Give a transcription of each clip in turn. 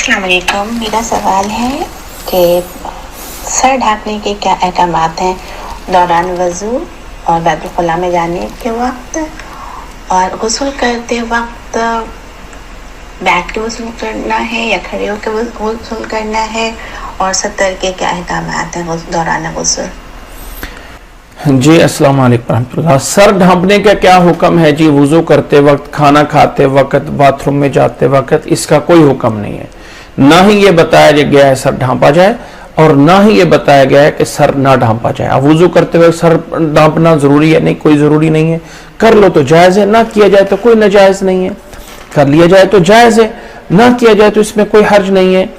अस्सलाम वालेकुम। मेरा सवाल है कि सर ढाँपने के क्या अहकामात हैं दौरान वज़ू और बैतुल खुला में जाने के वक्त, और गुस्ल करते वक्त बैठ के वज़ू करना है या खड़े होकर गुस्ल करना है, और सतर के क्या अहकामात हैं दौरान गुस्ल। जी अस्सलाम वालेकुम रहमतुल्लाह। सर ढांपने का क्या हुक्म है जी? वुजू करते वक्त, खाना खाते वक्त, बाथरूम में जाते वक्त, इसका कोई हुक्म नहीं है। ना ही ये बताया गया है सर ढांपा जाए, और ना ही ये बताया गया है कि सर ना ढांपा जाए। अब वुजू करते वक्त सर ढांपना जरूरी है? नहीं, कोई जरूरी नहीं है। कर लो तो जायज है, ना किया जाए तो कोई नाजायज नहीं है। कर लिया जाए तो जायज है, ना किया जाए तो इसमें कोई हर्ज नहीं है।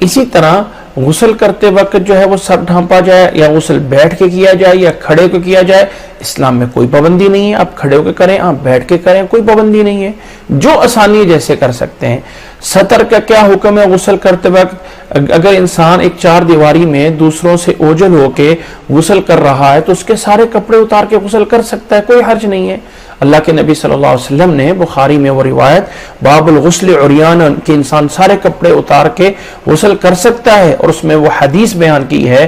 इसी तरह गुस्ल करते वक्त जो है वो सर ढांपा जाए, या गुस्ल बैठ के किया जाए या खड़े होकर किया जाए, इस्लाम में कोई पाबंदी नहीं है। आप खड़े होकर करें, आप बैठ के करें, कोई पाबंदी नहीं है। जो आसानी जैसे कर सकते हैं। सतर का क्या हुक्म है गुस्ल करते वक्त? अगर इंसान एक चार दीवारी में दूसरों से ओझल होके गुस्ल कर रहा है तो उसके सारे कपड़े उतार के गुस्ल कर सकता है, कोई हर्ज नहीं है। अल्लाह के नबी सल्लल्लाहु अलैहि वसल्लम ने बुखारी में वो रिवायत बाबुल गुस्ल उरियान कि इंसान सारे कपड़े उतार के गुस्ल कर सकता है, और उसमें वो हदीस बयान की है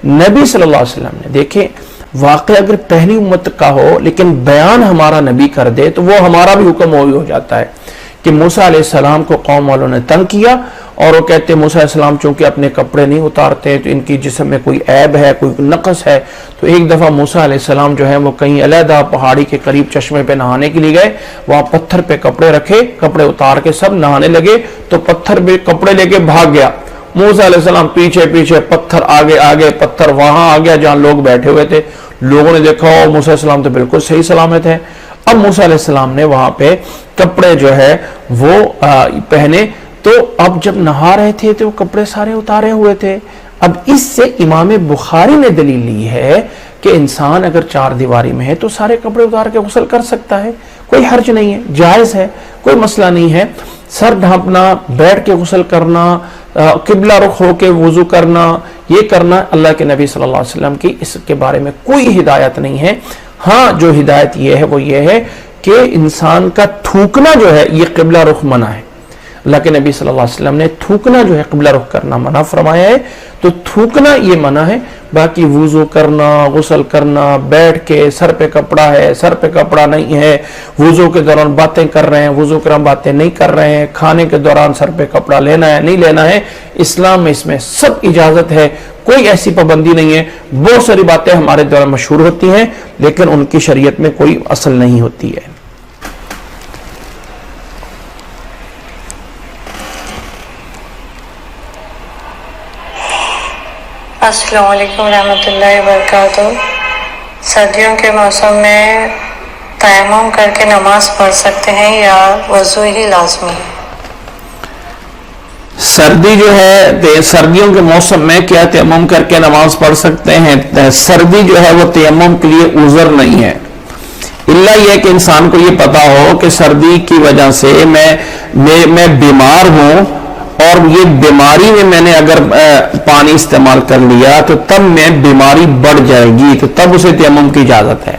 नबी सल्लल्लाहु अलैहि वसल्लम ने। देखें, वाक़या अगर पहली उम्मत का हो लेकिन बयान हमारा नबी कर दे तो वो हमारा भी हुक्म हो जाता है कि मूसा अलैहिस्सलाम को कौम वालों ने तंग किया, और वो कहते मूसा अलैहिस्सलाम चूंकि अपने कपड़े नहीं उतारते तो इनकी जिस्म में कोई ऐब है, कोई नक़स है। तो एक दफ़ा मूसा अलैहिस्सलाम जो है वो कहीं अलहदा पहाड़ी के करीब चश्मे पे नहाने के लिए गए, वहाँ पत्थर पे कपड़े रखे, कपड़े उतार के सब नहाने लगे, तो पत्थर पे कपड़े लेके भाग गया। मूसा अलैहिस्सलाम पीछे पीछे, पत्थर आगे आगे, पत्थर वहां आ गया जहां लोग बैठे हुए थे। लोगों ने देखा मूसा अलैहिस्सलाम तो बिल्कुल सही सलामत है। अब मूसा अलैहिस्सलाम ने वहां पे कपड़े जो है वो पहने, तो अब जब नहा रहे थे तो वो कपड़े सारे उतारे हुए थे। अब इससे इमाम बुखारी ने दलील ली है कि इंसान अगर चार दीवारी में है तो सारे कपड़े उतार के गुस्ल कर सकता है, कोई हर्ज नहीं है, जायज है, कोई मसला नहीं है। सर ढांपना, बैठ के गुस्ल करना, किबला रुख होके वुजू करना, ये करना अल्लाह के नबी सल्लल्लाहु अलैहि वसल्लम की इसके बारे में कोई हिदायत नहीं है। हाँ, जो हिदायत ये है वो ये है कि इंसान का थूकना जो है ये किबला रुख मना है। अल्लाह के नबी सल्लल्लाहु अलैहि वसल्लम ने थूकना जो है किबला रुख करना मना फरमाया है, तो थूकना ये मना है। बाकी वुजू करना, गुस्ल करना, बैठ के, सर पे कपड़ा है, सर पे कपड़ा नहीं है, वुजू के दौरान बातें कर रहे हैं, वुजू के दौरान बातें नहीं कर रहे हैं, खाने के दौरान सर पे कपड़ा लेना है नहीं लेना है, इस्लाम में इसमें सब इजाजत है, कोई ऐसी पाबंदी नहीं है। बहुत सारी बातें हमारे द्वारा मशहूर होती हैं लेकिन उनकी शरीयत में कोई असल नहीं होती है। अस्सलाम वालेकुम रहमतुल्लाहि व बरकातुहू। सर्दियों के मौसम में तयम्मुम करके नमाज पढ़ सकते हैं या वज़ू ही लाज़मी है? सर्दी जो है, सर्दियों के मौसम में क्या तयम्मुम करके नमाज पढ़ सकते हैं? सर्दी जो है वो तयम्मुम के लिए उज़र नहीं है, इल्ला यह कि इंसान को ये पता हो कि सर्दी की वजह से मैं बीमार हूं, और ये बीमारी में मैंने अगर पानी इस्तेमाल कर लिया तो तब मैं बीमारी बढ़ जाएगी, तो तब उसे तयम्मुम की इजाजत है।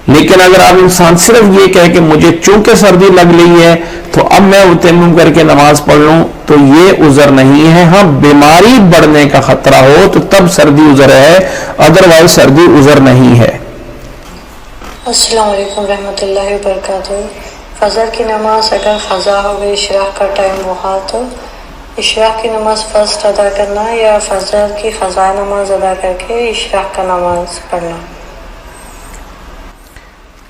लेकिन अगर आप इंसान सिर्फ ये कहे कि मुझे चूंकि सर्दी लग रही है तो अब मैं तयम्मुम करके नमाज पढ़ लूं, तो ये उज़र नहीं है। हाँ, बीमारी बढ़ने का खतरा हो तो तब सर्दी उज़र है, अदरवाइज सर्दी उज़र नहीं है। अस्सलाम वालेकुम रहमतुल्लाहि व बरकातुहू। फजर की नमाज अगर क़ज़ा हो गई, इशराक का टाइम हुआ, तो इशराक की नमाज फर्स्ट अदा करना या फजर की क़ज़ा नमाज अदा करके इशराक का नमाज पढ़ना?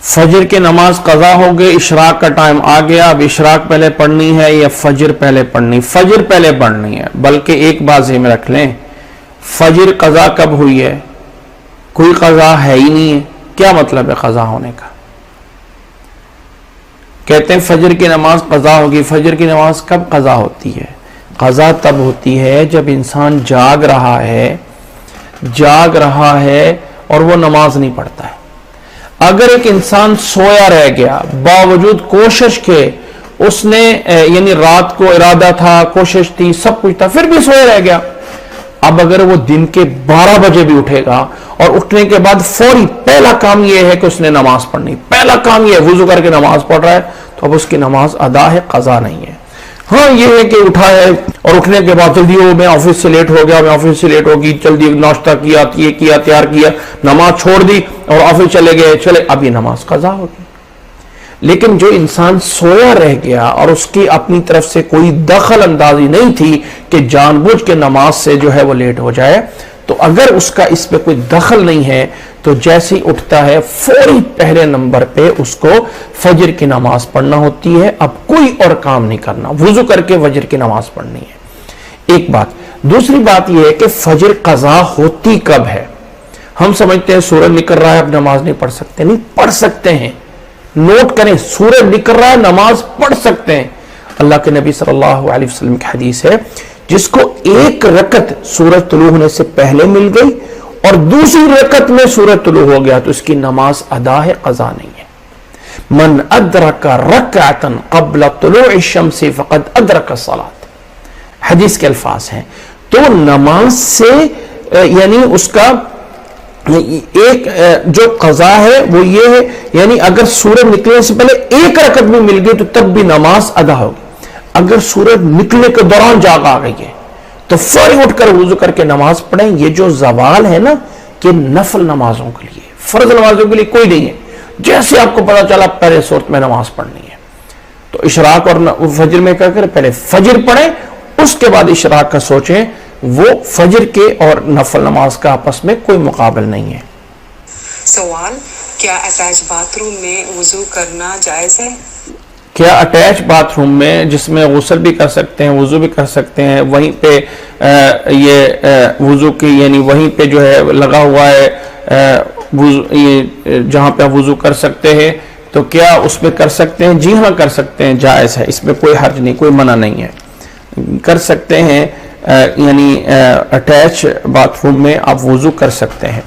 फजर की नमाज कज़ा हो गई, इशराक का टाइम आ गया, अब इशराक पहले पढ़नी है या फजर पहले पढ़नी? फजर पहले पढ़नी है। बल्कि एक बात ज़हन में रख लें, फजर कज़ा कब हुई है? कोई कज़ा है ही नहीं है। क्या मतलब है कज़ा होने का? कहते हैं फजर की नमाज कज़ा होगी। फजर की नमाज कब कज़ा होती है? कज़ा तब होती है जब इंसान जाग रहा है और वो नमाज नहीं पढ़ता है। अगर एक इंसान सोया रह गया बावजूद कोशिश के, उसने यानी रात को इरादा था, कोशिश थी, सब कुछ था, फिर भी सोया रह गया, अब अगर वो दिन के 12 बजे भी उठेगा और उठने के बाद फौरी पहला काम यह है कि उसने नमाज पढ़नी, पहला काम यह वुजू करके नमाज पढ़ रहा है, तो अब उसकी नमाज अदा है, कज़ा नहीं है। ہاں یہ ہے کہ اٹھا ہے اور اٹھنے کے بعد جلدی میں آفس سے لیٹ ہو گیا، میں آفس سے لیٹ ہوگی، جلدی ناشتہ کیا، یہ کیا، تیار کیا، نماز چھوڑ دی اور آفس چلے گئے، چلے اب یہ نماز قضا ہوگی۔ لیکن جو انسان سویا رہ گیا اور اس کی اپنی طرف سے کوئی دخل اندازی نہیں تھی کہ جان بوجھ کے نماز سے جو ہے وہ لیٹ ہو جائے، تو اگر اس کا اس پہ کوئی دخل نہیں ہے تو جیسے ہی اٹھتا ہے فوری پہلے نمبر پہ اس کو فجر کی نماز پڑھنا ہوتی ہے، اب کوئی اور کام نہیں کرنا، وضو کر کے فجر کی نماز پڑھنی ہے۔ ایک بات۔ دوسری بات یہ ہے کہ فجر قضا ہوتی کب ہے؟ ہم سمجھتے ہیں سورج نکل رہا ہے اب نماز نہیں پڑھ سکتے، نہیں پڑھ سکتے ہیں۔ نوٹ کریں، سورج نکل رہا ہے نماز پڑھ سکتے ہیں۔ اللہ کے نبی صلی اللہ علیہ وسلم کی حدیث ہے، جس کو ایک رکعت سورج طلوع ہونے سے پہلے مل گئی اور دوسری رکعت میں سورج طلوع ہو گیا تو اس کی نماز ادا ہے، قضا نہیں ہے۔ من ادرک رکعتا قبل طلوع الشمس فقد ادرک الصلاۃ، حدیث کے الفاظ ہیں۔ تو نماز سے یعنی اس کا ایک جو قضا ہے وہ یہ ہے، یعنی اگر سورج نکلنے سے پہلے ایک رکعت بھی مل گئی تو تب بھی نماز ادا ہوگی۔ اگر سورج نکلنے کے دوران جاگ آ گئی ہے تو فوری اٹھ کر وضو کر کے نماز پڑھیں۔ یہ جو زوال ہے نا کہ نفل نمازوں کے لیے، فرض نمازوں کے لیے کوئی نہیں ہے۔ جیسے آپ کو پتا چلا پہلے صورت میں نماز پڑھنی ہے تو اشراق اور فجر میں کیا کریں؟ پہلے فجر پڑھیں، اس کے بعد اشراق کا سوچیں۔ وہ فجر کے اور نفل نماز کا آپس میں کوئی مقابل نہیں ہے۔ سوال، کیا اٹیچ باتھ روم میں وضو کرنا جائز ہے؟ کیا اٹیچ باتھ روم میں جس میں غسل بھی کر سکتے ہیں، وضو بھی کر سکتے ہیں، وہیں پہ یہ وضو کی یعنی وہیں پہ جو ہے لگا ہوا ہے یہ جہاں پہ وضو کر سکتے ہیں، تو کیا اس پہ کر سکتے ہیں؟ جی ہاں کر سکتے ہیں، جائز ہے، اس میں کوئی حرج نہیں، کوئی منع نہیں ہے، کر سکتے ہیں۔ یعنی اٹیچ باتھ روم میں آپ وضو کر سکتے ہیں۔